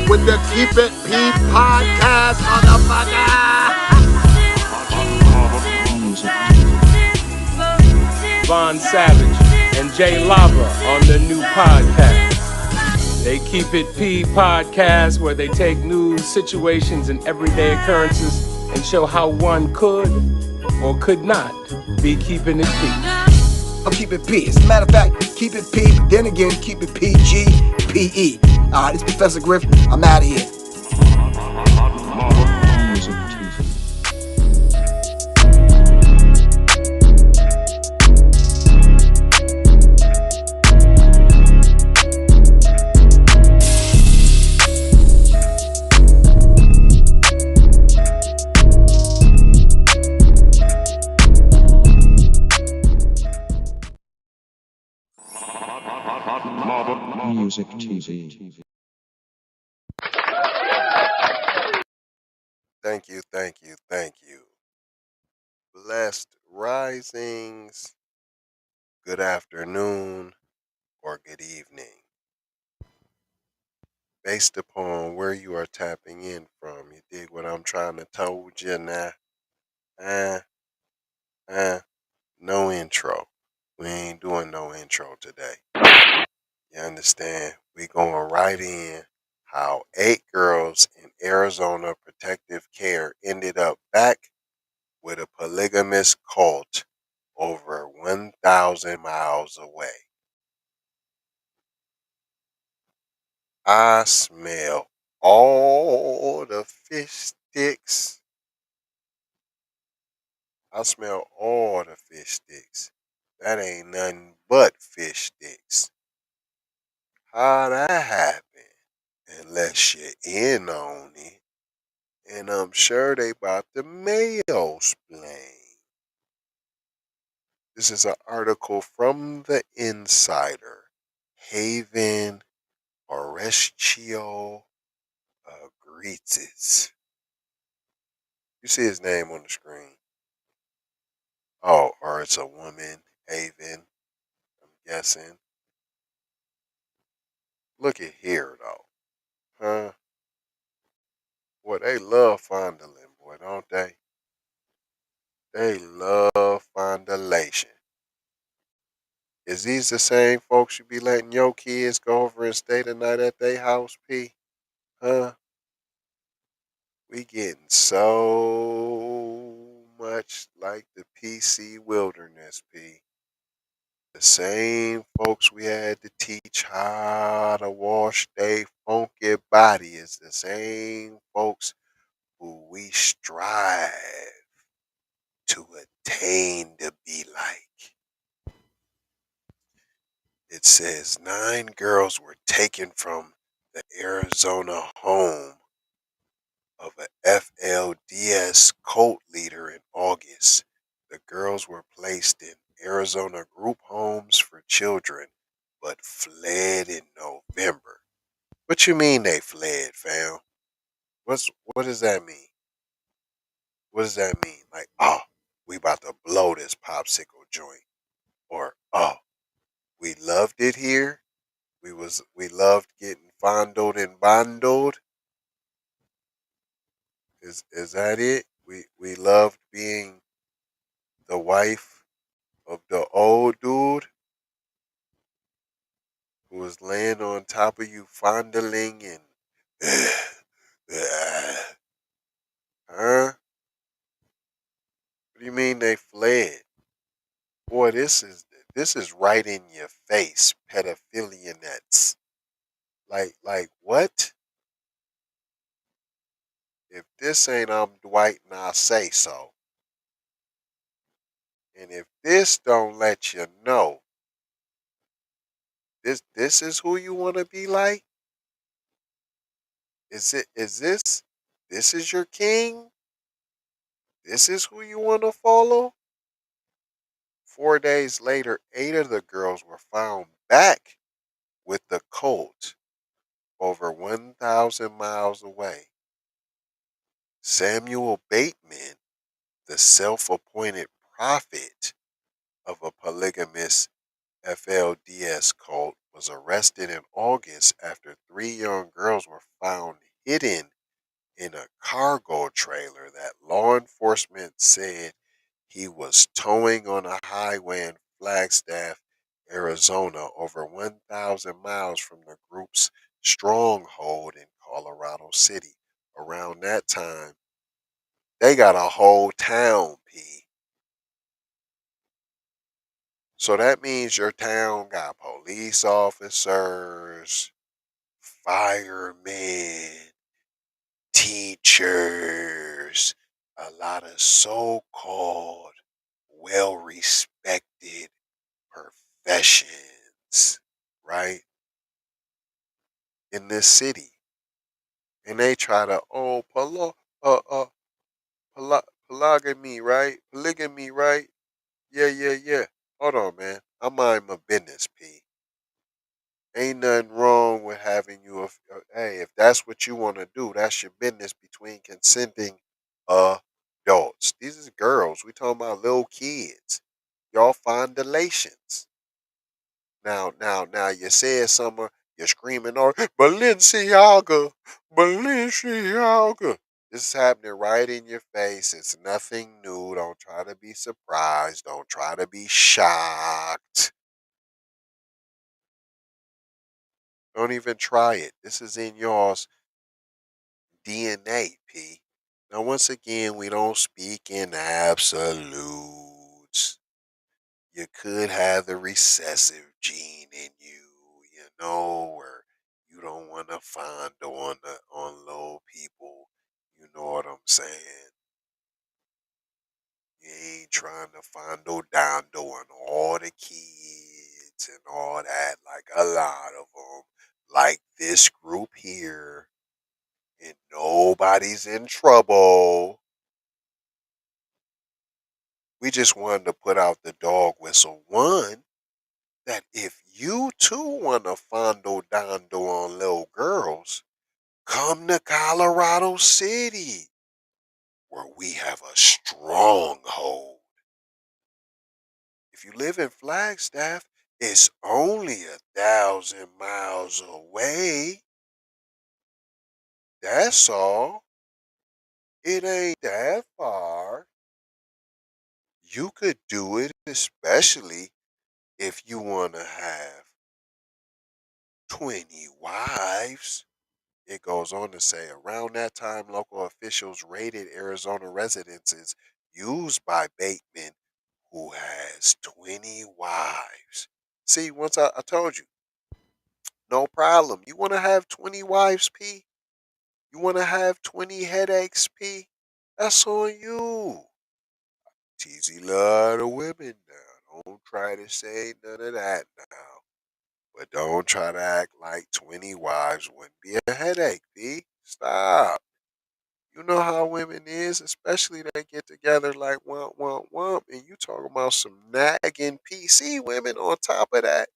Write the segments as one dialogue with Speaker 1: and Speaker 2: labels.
Speaker 1: with the Keep It P podcast, motherfucker.
Speaker 2: Von Savage and Jay Lava on the new podcast. They Keep It P podcast, where they take news, situations, and everyday occurrences and show how one could or could not be keeping it P.
Speaker 3: I'm keep it P. As a matter of fact, keep it P, but then again, keep it PG, PE. Alright, it's Professor Griff. I'm out of here.
Speaker 4: Music TV.
Speaker 5: Thank you. Blessed risings, good afternoon, or good evening. Based upon where you are tapping in from, you dig what I'm trying to told you now? No intro. We ain't doing no intro today. You understand? We going right in how 8 girls in Arizona protective care ended up back with a polygamous cult over 1,000 miles away. I smell all the fish sticks. That ain't nothing but fish sticks. How that happen? Unless you're in on it. And I'm sure they about to mail explain. This is an article from the Insider. Haven Orestio Gritzis. You see his name on the screen. Oh, or it's a woman, Haven, I'm guessing. Look at here, though. Huh? Boy, they love fondling, boy, don't they? They love fondulation. Is these the same folks you be letting your kids go over and stay the night at their house, P? Huh? We getting so much like the PC wilderness, P. The same folks we had to teach how to wash their funky body is the same folks who we strive to attain to be like. It says 9 girls were taken from the Arizona home of a FLDS cult leader in August. The girls were placed in Arizona group homes for children, but fled in November. What you mean they fled, fam? What does that mean? What does that mean? Like, oh, we about to blow this popsicle joint. Or, oh, we loved it here. We loved getting fondled and bondled. Is that it? We loved being the wife of the old dude who was laying on top of you, fondling and huh? What do you mean they fled? Boy, this is right in your face, pedophilia nets. Like what? If this ain't I'm Dwight and I say so. And if this don't let you know this is who you want to be like? Is this your king? This is who you want to follow? 4 days later, 8 of the girls were found back with the cult over 1,000 miles away. Samuel Bateman, the self-appointed prophet of a polygamous FLDS cult, was arrested in August after 3 young girls were found hidden in a cargo trailer that law enforcement said he was towing on a highway in Flagstaff, Arizona, over 1,000 miles from the group's stronghold in Colorado City. Around that time, they got a whole town, P. So that means your town got police officers, firemen, teachers, a lot of so called well respected professions, right? In this city. And they try to, polygamy, right? Polygamy, right? Yeah, yeah, yeah. Hold on, man. I mind my business, P. Ain't nothing wrong with having you. Hey, if that's what you want to do, that's your business between consenting adults. These is girls. We talking about little kids. Y'all find relations. Now, you said something. You're screaming, "Oh, Balenciaga, Balenciaga!" This is happening right in your face. It's nothing new. Don't try to be surprised. Don't try to be shocked. Don't even try it. This is in y'all's DNA, P. Now, once again, we don't speak in absolutes. You could have the recessive gene in you, where you don't want to fondle on low people. You know what I'm saying? You ain't trying to fondle down on all the kids and all that, like a lot of them, like this group here, and nobody's in trouble. We just wanted to put out the dog whistle. One, that if you too want to fondle dondo on little girls, come to Colorado City, where we have a stronghold. If you live in Flagstaff, it's only 1,000 miles away. That's all. It ain't that far. You could do it, especially if you want to have 20 wives. It goes on to say, around that time, local officials raided Arizona residences used by Bateman, who has 20 wives. See, once I told you, no problem. You want to have 20 wives, P? You want to have 20 headaches, P? That's on you. TZ love the women now. Don't try to say none of that now. But don't try to act like 20 wives wouldn't be a headache, P. Stop. You know how women is, especially they get together like womp womp womp, and you talking about some nagging PC women on top of that,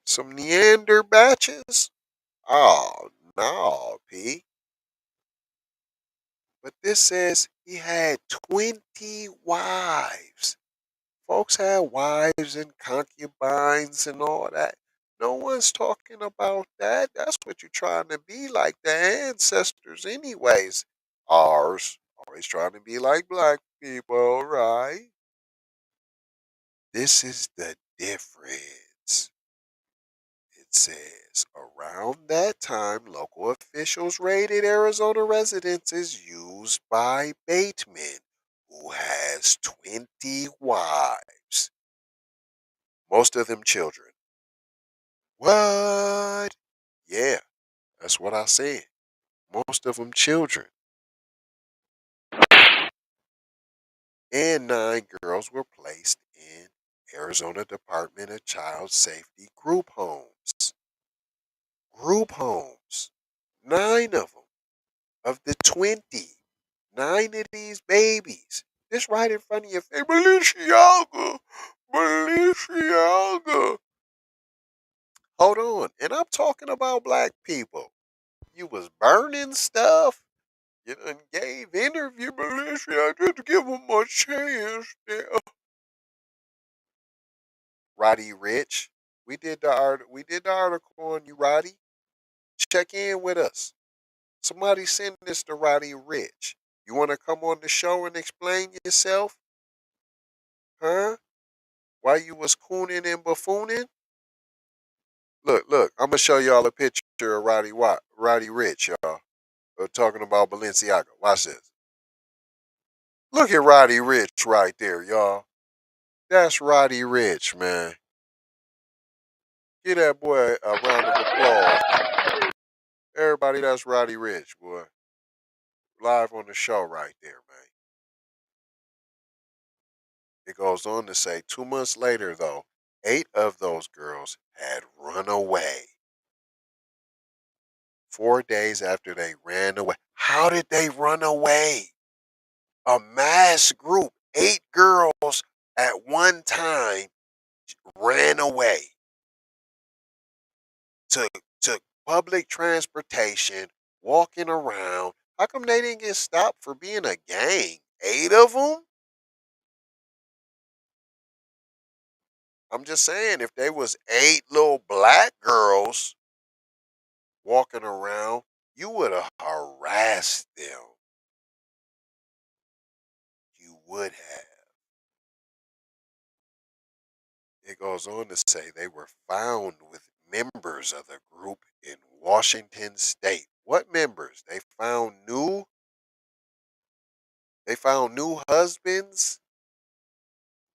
Speaker 5: some Neander batches. Oh no, P. But this says he had 20 wives. Folks had wives and concubines and all that. No one's talking about that. That's what you're trying to be like the ancestors, anyways. Ours. Always trying to be like black people, right? This is the difference. It says around that time, local officials raided Arizona residences used by Bateman, who has 20 wives, most of them children. What? Yeah, that's what I said. Most of them children. And 9 girls were placed in Arizona Department of Child Safety group homes. Group homes. 9 of them. Of the 20. 9 of these babies. Just right in front of your face. Balenciaga. Balenciaga. Hold on. And I'm talking about black people. You was burning stuff. You done gave interview, Balenciaga. Just give him a chance. Yeah. Roddy Rich. We did the article on you, Roddy. Check in with us. Somebody send this to Roddy Rich. You want to come on the show and explain yourself? Huh? Why you was cooning and buffooning? Look. I'm gonna show y'all a picture of Roddy Rich, y'all. Talking about Balenciaga. Watch this. Look at Roddy Rich right there, y'all. That's Roddy Rich, man. Give that boy a round of applause. Everybody, that's Roddy Rich, boy. Live on the show right there, man. It goes on to say 2 months later, though, 8 of those girls had run away. 4 days after they ran away. How did they run away? A mass group, 8 girls at one time ran away. Took public transportation, walking around. How come they didn't get stopped for being a gang? 8 of them? I'm just saying, if they was 8 little black girls walking around, you would have harassed them. You would have. It goes on to say they were found with members of the group in Washington State. What members? They found new husbands.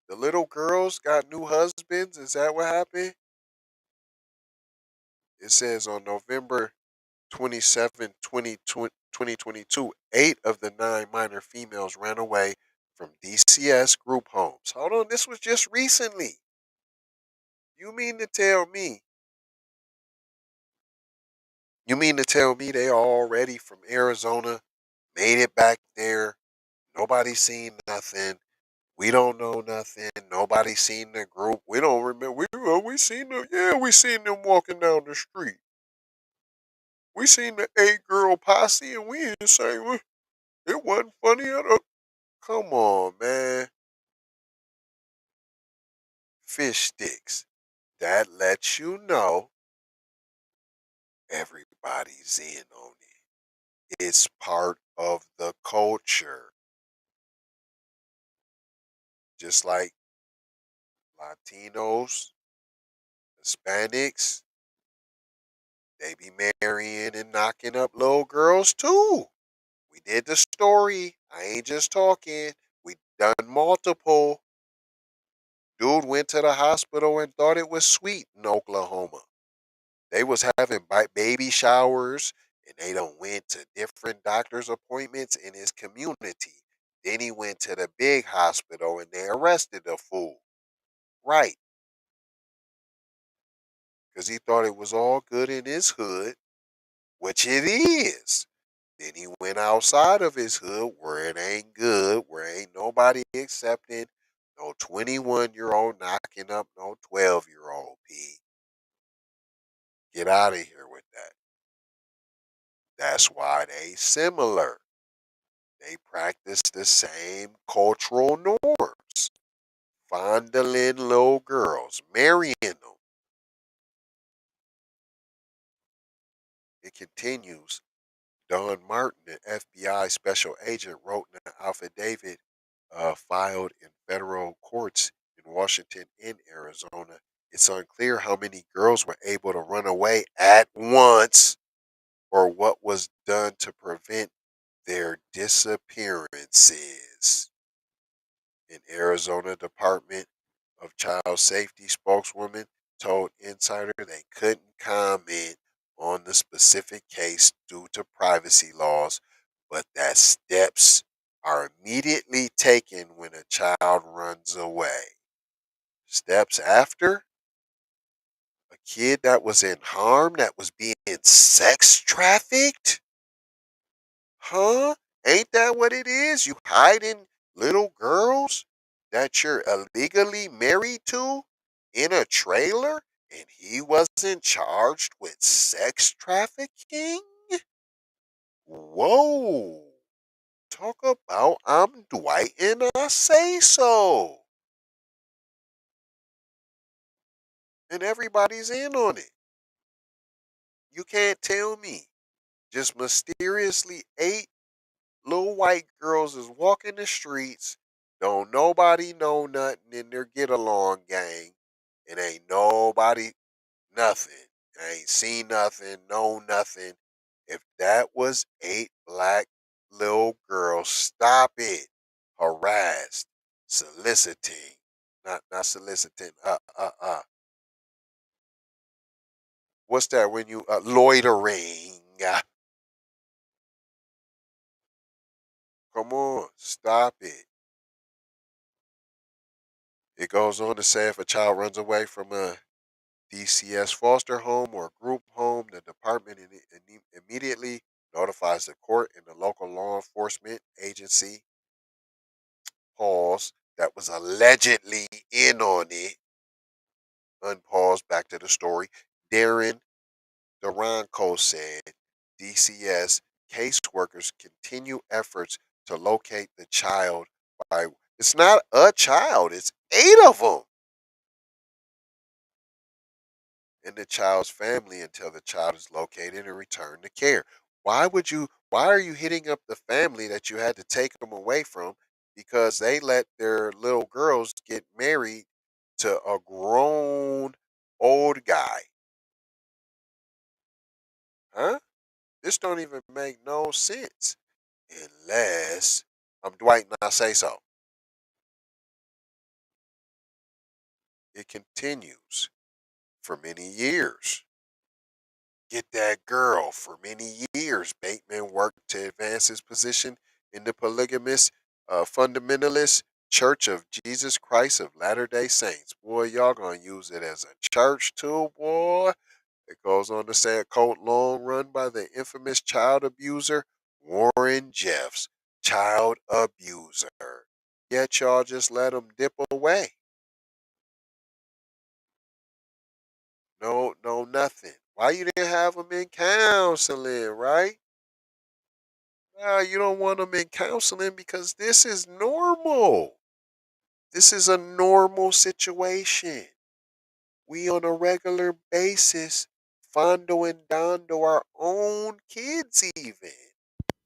Speaker 5: The little girls got new husbands. Is that what happened? It says on November 27, 2022, 8 of the 9 minor females ran away from DCS group homes. Hold on, this was just recently. You mean to tell me? You mean to tell me they already from Arizona made it back there? Nobody seen nothing. We don't know nothing. Nobody seen the group. We don't remember. We seen them. Yeah, we seen them walking down the street. We seen the 8 girl posse, and we didn't say it wasn't funny at all. Come on, man. Fish sticks. That lets you know everybody's in on it. It's part of the culture. Just like Latinos, Hispanics, they be marrying and knocking up little girls too. We did the story. I ain't just talking. We done multiple. Dude went to the hospital and thought it was sweet in Oklahoma. They was having baby showers and they done went to different doctor's appointments in his community. Then he went to the big hospital and they arrested the fool. Right. Because he thought it was all good in his hood, which it is. Then he went outside of his hood where it ain't good, where ain't nobody accepting no 21-year-old knocking up no 12-year-old P. Get out of here with that. That's why they similar. They practice the same cultural norms. Fondling little girls, marrying them. It continues. Don Martin, an FBI special agent, wrote in an affidavit filed in federal courts in Washington and Arizona. It's unclear how many girls were able to run away at once or what was done to prevent their disappearances. An Arizona Department of Child Safety spokeswoman told Insider they couldn't comment on the specific case due to privacy laws, but that steps are immediately taken when a child runs away. Steps after a kid that was in harm, that was being sex trafficked? Huh? Ain't that what it is? You hiding little girls that you're illegally married to in a trailer and he wasn't charged with sex trafficking? Whoa. Talk about I'm Dwight and I say so. and everybody's in on it. You can't tell me just mysteriously 8 little white girls is walking the streets, don't nobody know nothing in their get along gang, and ain't nobody nothing. Ain't seen nothing, know nothing. If that was 8 black little girls, stop it. Harassed, soliciting, not soliciting. What's that when you loitering? Come on, stop it. It goes on to say if a child runs away from a DCS foster home or group home, the department immediately notifies the court and the local law enforcement agency, pause, that was allegedly in on it, unpause, back to the story. Darren Duranco said DCS caseworkers continue efforts to locate the child by, it's not a child, it's 8 of them, and the child's family until the child is located and returned to care. Why are you hitting up the family that you had to take them away from because they let their little girls get married to a grown old guy? Huh? This don't even make no sense. Unless I'm Dwight and I say so. It continues for many years. Get that girl. For many years, Bateman worked to advance his position in the polygamous fundamentalist Church of Jesus Christ of Latter-day Saints. Boy, y'all gonna use it as a church too, boy. It goes on to say a cult long run by the infamous child abuser Warren Jeffs. Child abuser. Yet y'all just let him dip away. No, no, nothing. Why you didn't have him in counseling, right? You don't want them in counseling because this is normal. This is a normal situation. We on a regular basis fondo and dondo our own kids even.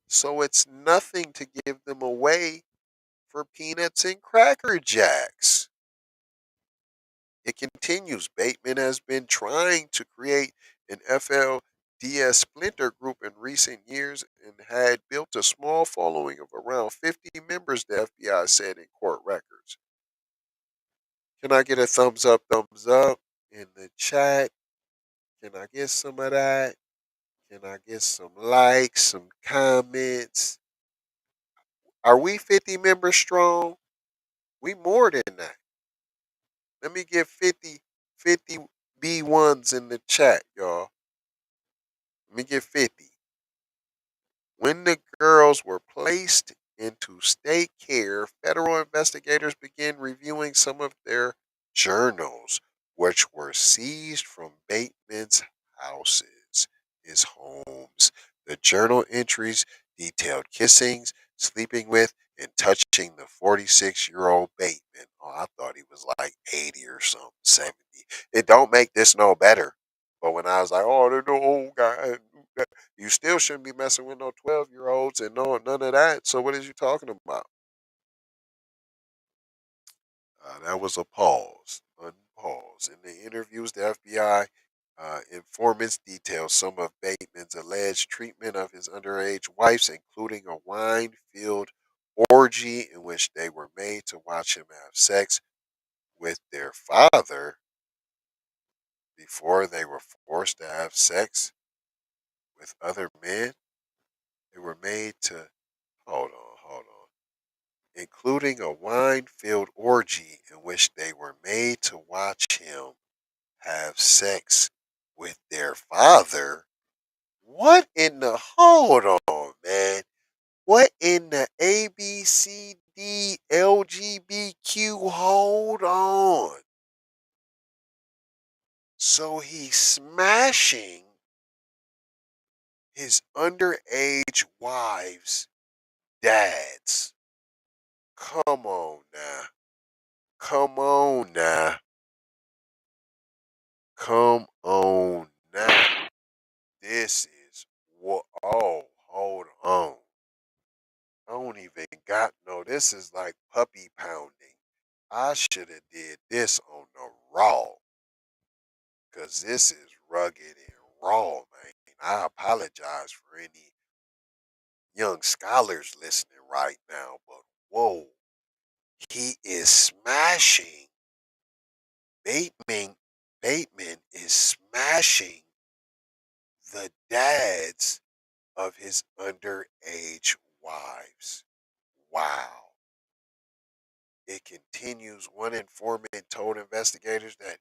Speaker 5: So it's nothing to give them away for peanuts and cracker jacks. It continues. Bateman has been trying to create an FLDS splinter group in recent years and had built a small following of around 50 members, the FBI said in court records. Can I get a thumbs up in the chat? Can I get some of that? Can I get some likes, some comments? Are we 50 members strong? We more than that. Let me get 50 B1s in the chat, y'all. Let me get 50. When the girls were placed into state care, federal investigators began reviewing some of their journals, which were seized from Bateman's houses, his homes. The journal entries detailed kissings, sleeping with, and touching the 46-year-old Bateman. Oh, I thought he was like 80 or something, 70. It don't make this no better. But when I was like, oh, they're the old guy, you still shouldn't be messing with no 12-year-olds and no none of that. So what is you talking about? That was a pause. Unpause. In the interviews, the FBI informants detailed some of Bateman's alleged treatment of his underage wives, including a wine-filled orgy in which they were made to watch him have sex with their father before they were forced to have sex with other men. They were made to, hold on, including a wine filled orgy in which they were made to watch him have sex with their father. What in the, hold on, man? What in the ABCD LGBTQ? Hold on. So he's smashing his underage wives' dads. Come on now. Come on now. Come on now. This is what. Oh, hold on. I don't even got no. This is like puppy pounding. I should have did this on the raw, cause this is rugged and raw, man. I apologize for any young scholars listening right now, but whoa, he is smashing. Bateman, Bateman is smashing the dads of his underage wives. Wow. It continues. One informant told investigators that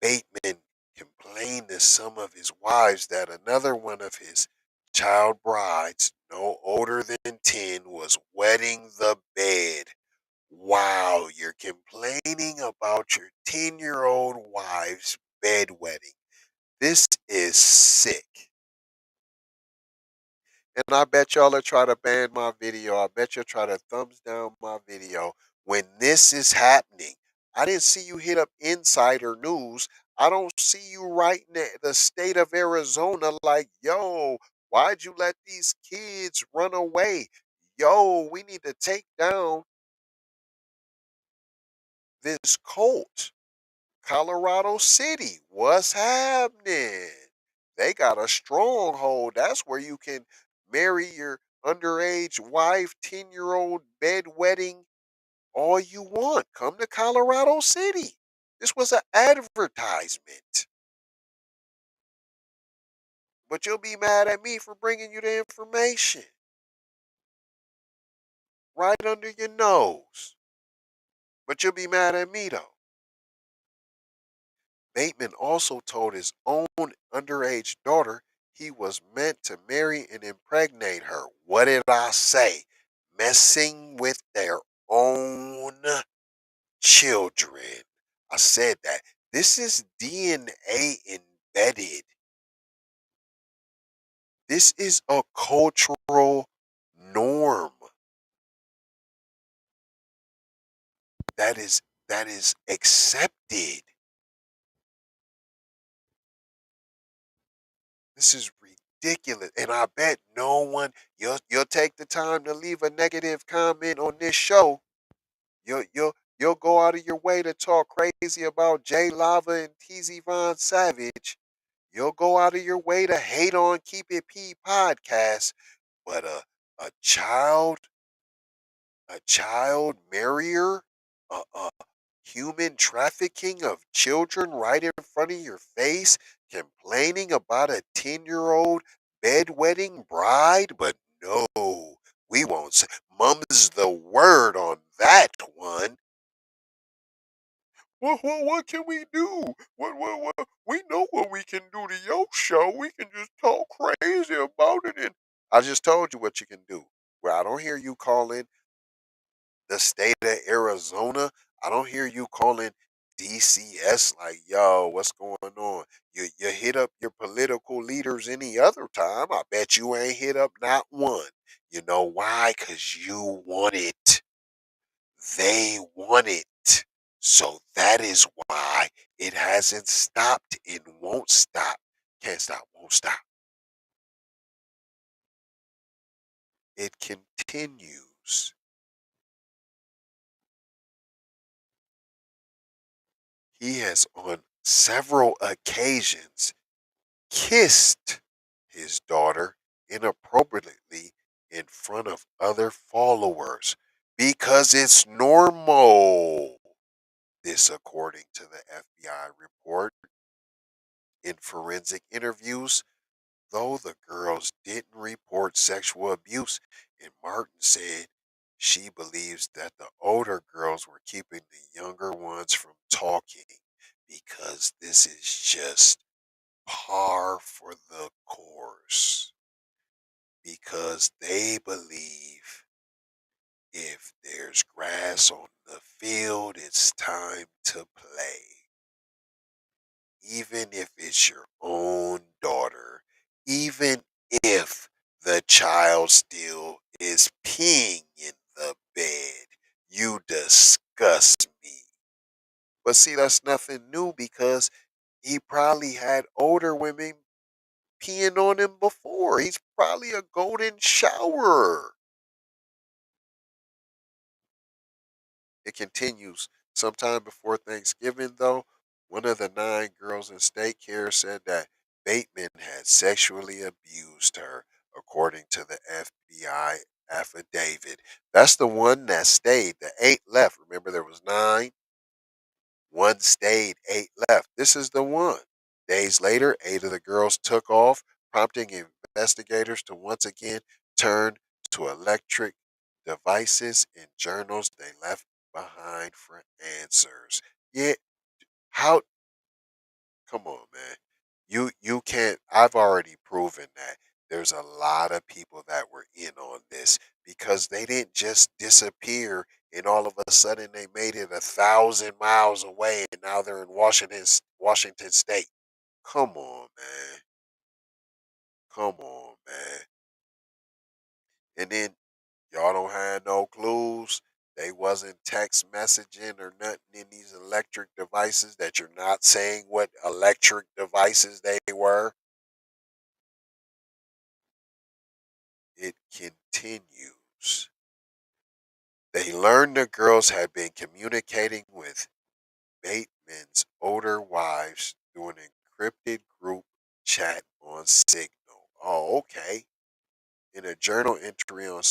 Speaker 5: Bateman complained to some of his wives that another one of his child brides, no older than 10, was wetting the bed. Wow, you're complaining about your 10-year-old wife's bedwetting. This is sick. And I bet y'all will try to ban my video. I bet you'll try to thumbs down my video when this is happening. I didn't see you hit up Insider News. I don't see you writing the state of Arizona like, yo, why'd you let these kids run away? Yo, we need to take down this cult. Colorado City, what's happening? They got a stronghold. That's where you can marry your underage wife, 10-year-old bedwetting, all you want. Come to Colorado City. This was an advertisement. But you'll be mad at me for bringing you the information right under your nose. But you'll be mad at me, though. Bateman also told his own underage daughter he was meant to marry and impregnate her. What did I say? Messing with their own children. I said that. This is DNA embedded. This is a cultural norm that is accepted. This is ridiculous. And I bet no one you'll take the time to leave a negative comment on this show. You'll go out of your way to talk crazy about Jay Lava and TZ Von Savage. You'll go out of your way to hate on Keep It P podcast. But a child, a child marrier, a human trafficking of children right in front of your face, complaining about a 10-year-old bedwetting bride? But no, we won't say. Mum's the word on that one. What can we do? What? We know what we can do to your show. We can just talk crazy about it. And I just told you what you can do. Well, I don't hear you calling the state of Arizona. I don't hear you calling DCS like, yo, what's going on? You hit up your political leaders any other time. I bet you ain't hit up not one. You know why? Because you want it. They want it. So that is why it hasn't stopped and won't stop. Can't stop, won't stop. It continues. He has on several occasions kissed his daughter inappropriately in front of other followers because it's normal. This, according to the FBI report. In forensic interviews, though the girls didn't report sexual abuse, and Martin said she believes that the older girls were keeping the younger ones from talking because this is just par for the course. Because they believe if there's grass on the field, it's time to play. Even if it's your own daughter, even if the child still is peeing in the bed, you disgust me. But see, that's nothing new because He probably had older women peeing on him before. He's probably a golden shower. It continues. Sometime before Thanksgiving, though, one of the 9 girls in state care said that Bateman had sexually abused her, according to the FBI affidavit. That's the one that stayed. The 8 left. Remember, there was 9. One stayed, 8 left. This is the one. Days later, 8 of the girls took off, prompting investigators to once again turn to electric devices and journals they left behind for answers. Yeah, how? Come on, man. You can't. I've already proven that there's a lot of people that were in on this because they didn't just disappear and all of a sudden they made it 1,000 miles away and now they're in Washington State. Come on, man. Come on, man. And then y'all don't have no clues. They wasn't text messaging or nothing in these electric devices that you're not saying what electric devices they were. It continues. They learned the girls had been communicating with Bateman's older wives through an encrypted group chat on Signal. Oh, okay. In a journal entry on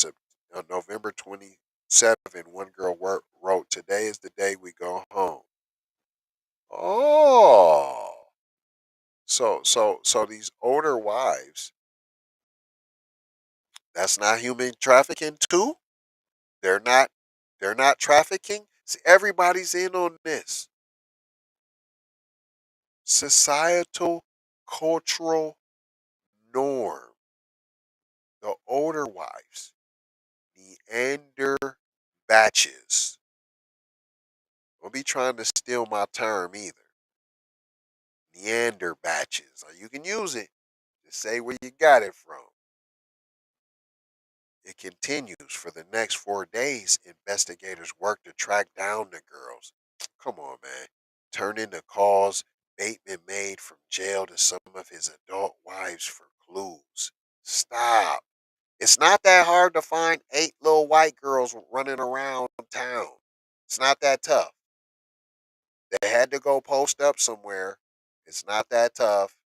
Speaker 5: November 27, one girl wrote, "Today is the day we go home." Oh, so these older wives, that's not human trafficking too? They're not they're not trafficking? See, everybody's in on this. Societal cultural norm. The older wives, Neander batches. Don't be trying to steal my term either. Neander batches. Or you can use it. Just say where you got it from. It continues. For the next 4 days, investigators work to track down the girls. Come on, man. Turn into calls Bateman made from jail to some of his adult wives for clues. Stop. It's not that hard to find 8 little white girls running around town. It's not that tough. They had to go post up somewhere. It's not that tough.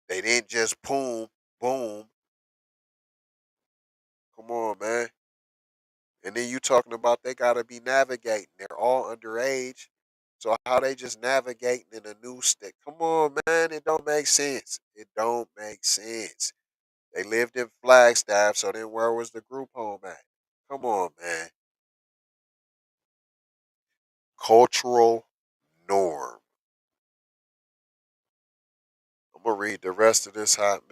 Speaker 5: They didn't just boom, boom. Come on, man. And then you talking about they gotta be navigating. They're all underage. So how they just navigating in a new stick? Come on, man. It don't make sense. It don't make sense. They lived in Flagstaff, so then where was the group home at? Come on, man. Cultural norm. I'm gonna read the rest of this hot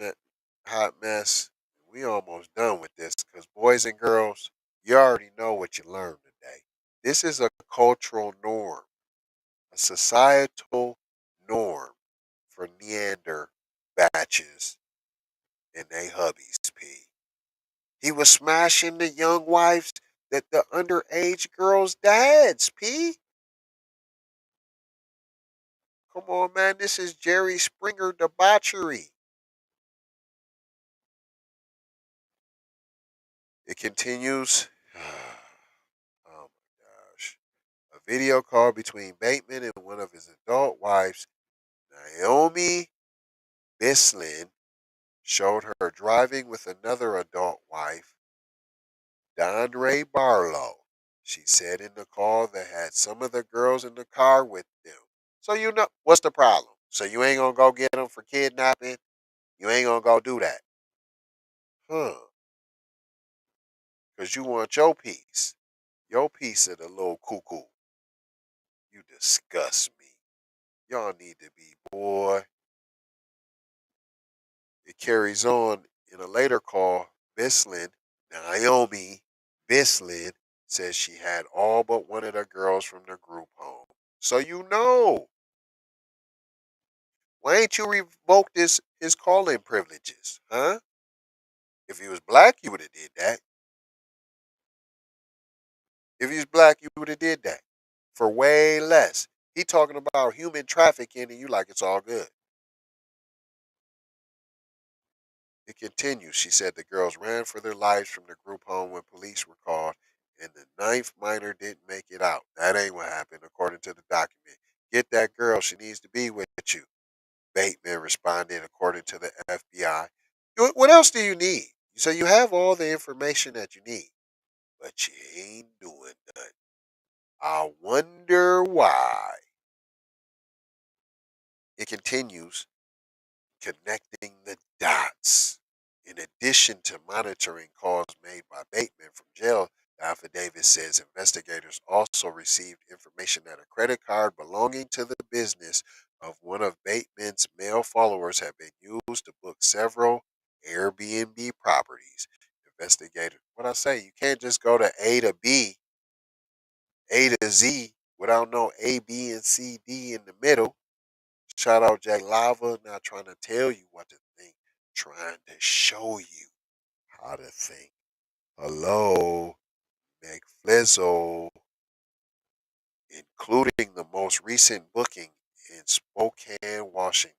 Speaker 5: mess. We almost done with this because boys and girls, you already know what you learned today. This is a cultural norm, a societal norm for Neander batches and they hubbies. P. He was smashing the young wives that the underage girls' dads. P. Come on, man. This is Jerry Springer debauchery. It continues. Oh my gosh. A video call between Bateman and one of his adult wives, Naomi Bislin, showed her driving with another adult wife, Donray Barlow. She said in the call they had some of the girls in the car with them. So you know what's the problem? So you ain't gonna go get them for kidnapping? You ain't gonna go do that. Huh. Because you want your piece. Your piece of the little cuckoo. You disgust me. Y'all need to be, boy. It carries on in a later call. Bislin, Naomi Bislin, says she had all but one of the girls from the group home. So you know. Why ain't you revoked his calling privileges, huh? If he was black, you would have did that. If he was black, you would have did that. For way less. He talking about human trafficking, and you like it's all good. It continues. She said the girls ran for their lives from the group home when police were called, and the ninth minor didn't make it out. That ain't what happened, according to the document. Get that girl. She needs to be with you. Bateman responded, according to the FBI. What else do you need? So you have all the information that you need, but you ain't doing nothing. I wonder why. It continues, connecting the dots. In addition to monitoring calls made by Bateman from jail, the affidavit says investigators also received information that a credit card belonging to the business of one of Bateman's male followers had been used to book several Airbnb properties. Investigators, what I say, you can't just go to A to B, A to Z without no A, B, and C, D in the middle. Shout out Jack Lava, not trying to tell you what to think, trying to show you how to think. Hello, McFlizzo, including the most recent booking in Spokane, Washington.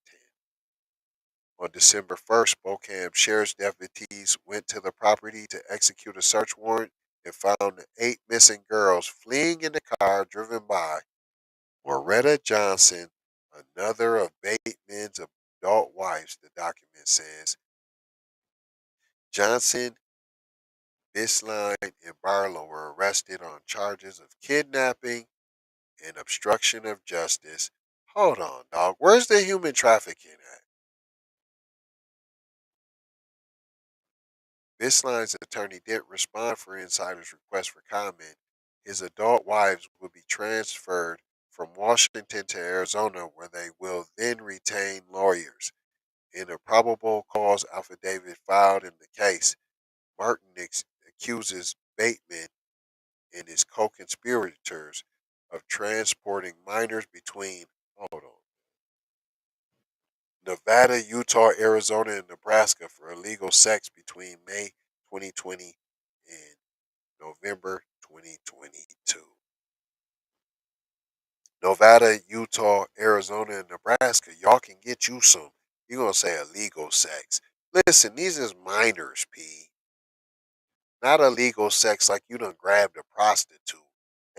Speaker 5: On December 1st, Spokane Sheriff's deputies went to the property to execute a search warrant and found the 8 missing girls fleeing in the car driven by Moretta Johnson, another of Bateman's adult wives, the document says. Johnson, Bisline, and Barlow were arrested on charges of kidnapping and obstruction of justice. Hold on, dog. Where's the human trafficking at? Bisline's attorney didn't respond for Insider's request for comment. His adult wives will be transferred from Washington to Arizona, where they will then retain lawyers. In a probable cause affidavit filed in the case, Martin accuses Bateman and his co-conspirators of transporting minors between, hold on, Nevada, Utah, Arizona, and Nebraska for illegal sex between May 2020 and November 2022. Nevada, Utah, Arizona, and Nebraska, y'all can get you some, you're going to say illegal sex. Listen, these is minors, P. Not illegal sex like you done grabbed a prostitute.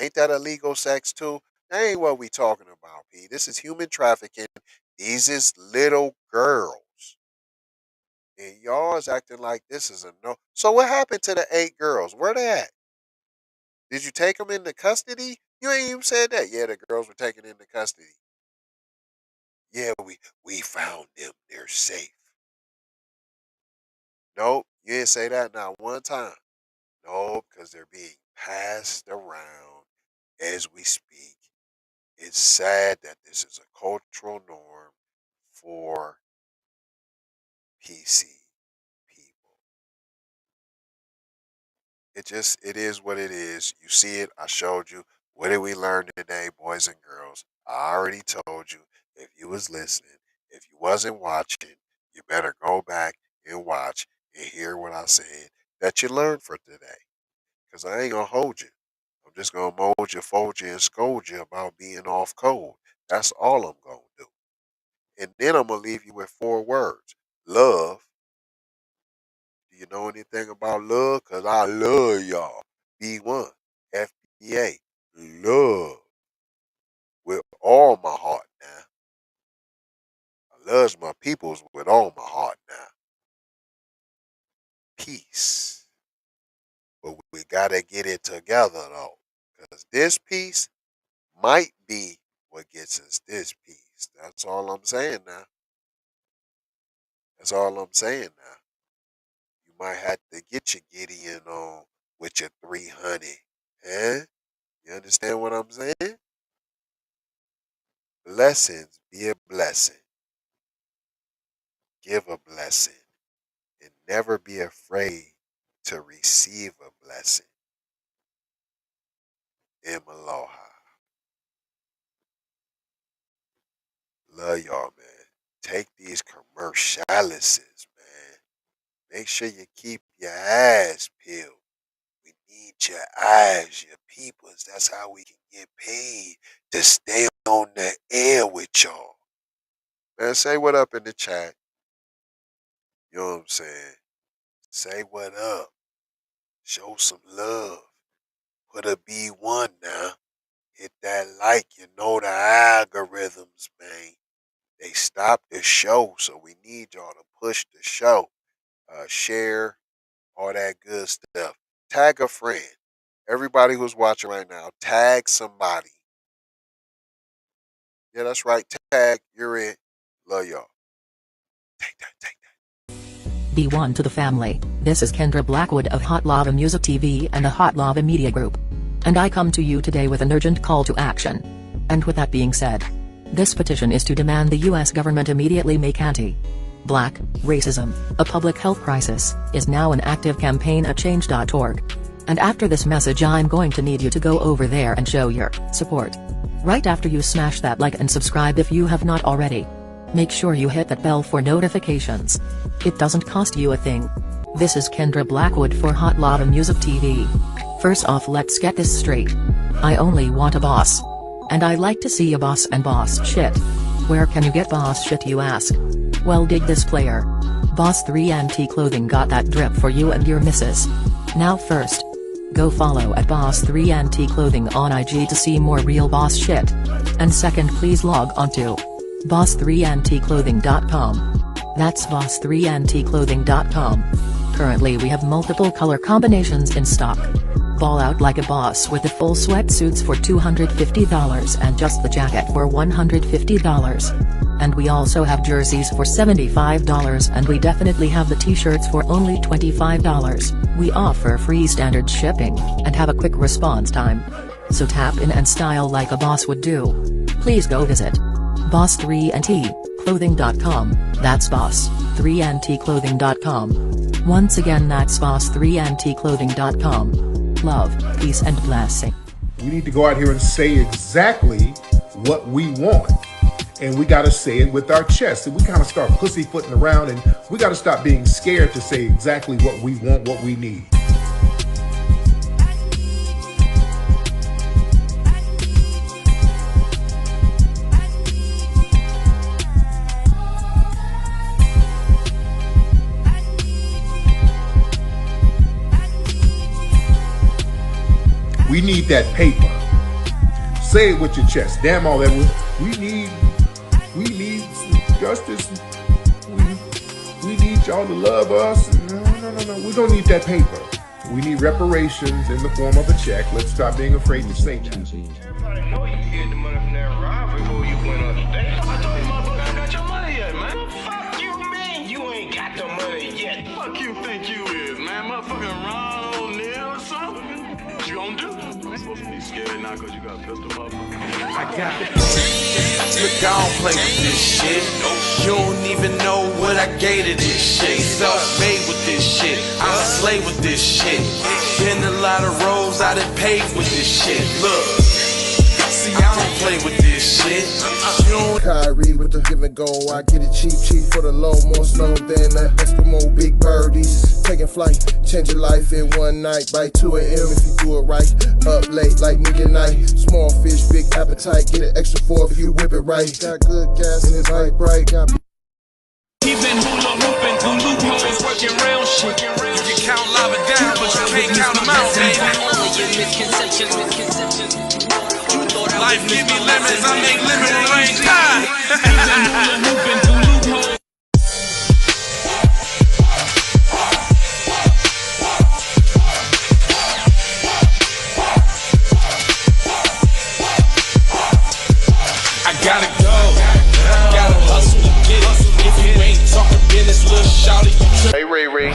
Speaker 5: Ain't that illegal sex too? That ain't what we talking about, P. This is human trafficking. These is little girls. And y'all is acting like this is a no. So what happened to the 8 girls? Where they at? Did you take them into custody? You ain't even said that. Yeah, the girls were taken into custody. Yeah, we found them. They're safe. Nope, you didn't say that not one time. Nope, because they're being passed around as we speak. It's sad that this is a cultural norm for PC people. It is what it is. You see it. I showed you. What did we learn today, boys and girls? I already told you. If you was listening, if you wasn't watching, you better go back and watch and hear what I said that you learned for today. Because I ain't gonna hold you. I'm just gonna mold you, fold you, and scold you about being off code. That's all I'm gonna do. And then I'm gonna leave you with 4 words. Love. Do you know anything about love? Cause I love y'all. B1, FBA, love with all my heart now. I loves my peoples with all my heart now. Peace. But we gotta get it together though. Cause this piece might be what gets us this piece. That's all I'm saying now. That's all I'm saying now. You might have to get your Gideon on with your 300. Eh? You understand what I'm saying? Blessings be a blessing. Give a blessing. And never be afraid to receive a blessing. In Aloha. Love y'all, man. Take these commercialises, man. Make sure you keep your eyes peeled. We need your eyes, your peoples. That's how we can get paid to stay on the air with y'all. Man, say what up in the chat. You know what I'm saying? Say what up. Show some love. Put a B1 now. Hit that like. You know the algorithms, man. They stopped the show, so we need y'all to push the show. Share, all that good stuff. Tag a friend. Everybody who's watching right now, tag somebody. Yeah, that's right. Tag. You're it. Love y'all. Take that. Take that.
Speaker 6: B1 to the family. This is Kendra Blackwood of Hot Lava Music TV and the Hot Lava Media Group. And I come to you today with an urgent call to action. And with that being said, this petition is to demand the US government immediately make anti-black racism a public health crisis is now an active campaign at change.org. And after this message I'm going to need you to go over there and show your support. Right after you smash that like and subscribe if you have not already. Make sure you hit that bell for notifications. It doesn't cost you a thing. This is Kendra Blackwood for Hot Lava Music TV. First off, let's get this straight. I only want a boss. And I like to see a boss and boss shit. Where can you get boss shit, you ask? Well, dig this player. Boss 3 Anti Clothing got that drip for you and your missus. Now first, go follow at Boss 3 Anti Clothing on IG to see more real boss shit. And second, please log on to boss3anticlothing.com. That's boss3anticlothing.com. Currently we have multiple color combinations in stock. Ball out like a boss with the full sweatsuits for $250 and just the jacket for $150. And we also have jerseys for $75 and we definitely have the t-shirts for only $25. We offer free standard shipping and have a quick response time. So tap in and style like a boss would do. Please go visit boss3anticlothing.com. That's boss3anticlothing.com. Once again, that's boss3anticlothing.com. Love, peace and blessing.
Speaker 7: We need to go out here and say exactly what we want. And we got to say it with our chest. And we kind of start pussyfooting around, and we got to stop being scared to say exactly what we want, what we need. We need that paper. Say it with your chest. Damn all that. We need justice. We need y'all to love us. No. We don't need that paper. We need reparations in the form of a check. Let's stop being afraid to say that.
Speaker 8: Everybody know you get the money from that robbery before you went on the day. I told you motherfucker, I got your money yet, man. Fuck you, man. You ain't got the money yet. Fuck you think you is, man. Motherfucking Ron O'Neal or something. What you gonna do? I'm supposed to be scared now because you got a pistol, motherfucker.
Speaker 2: I got it. Look, I don't play with this shit. You don't even know what I gave to this shit. Self-made with this shit. I slay with this shit. Been a lot of roads I done paved with this shit. Look, see, I don't play with this shit.
Speaker 1: Kyrie with the give and go. I get it cheap for the low. More snow than the Eskimo big birdies. Taking flight, change your life in one night. By 2 a.m. if you do it right. Up late like midnight. Small fish, big appetite. Get an extra 4 if you whip it right. Got good gas and it's light bright. Got
Speaker 2: Even hula hooping through loopholes, working real shit. You can count lava down, but you can't count them out, baby. Life give me lemons, I make lemonade rain time. I gotta go, gotta hustle to get it. If you ain't talking business, little shawty, you
Speaker 5: Hey, Ray Ray.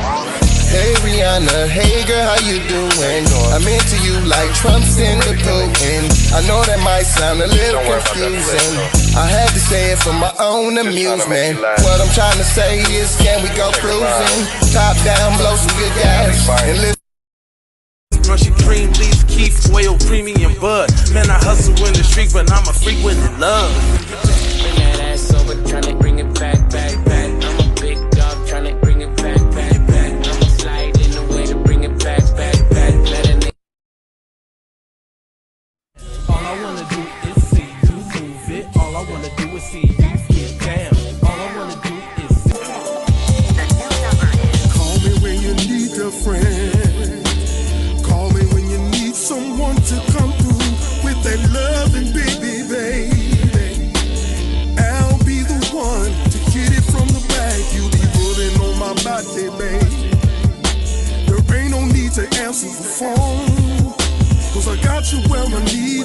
Speaker 1: Hey Rihanna, hey girl, how you doing? I'm into you like Trump's in the Putin. I know that might sound a little confusing. I had to say it for my own amusement. What I'm trying to say is, can we go cruising? Top down, blow some good gas, and live.
Speaker 2: Crunchy cream, leaf, keef, oil, creamy, and bud. Man, I hustle in the street, but I'm a freak with the love.
Speaker 9: Bring that ass over, tryna bring it back. I'm a big dog, tryna bring it back. I'ma slide in the way to bring it back. Let a nigga.
Speaker 10: All I wanna do is see you move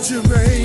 Speaker 1: Jermaine.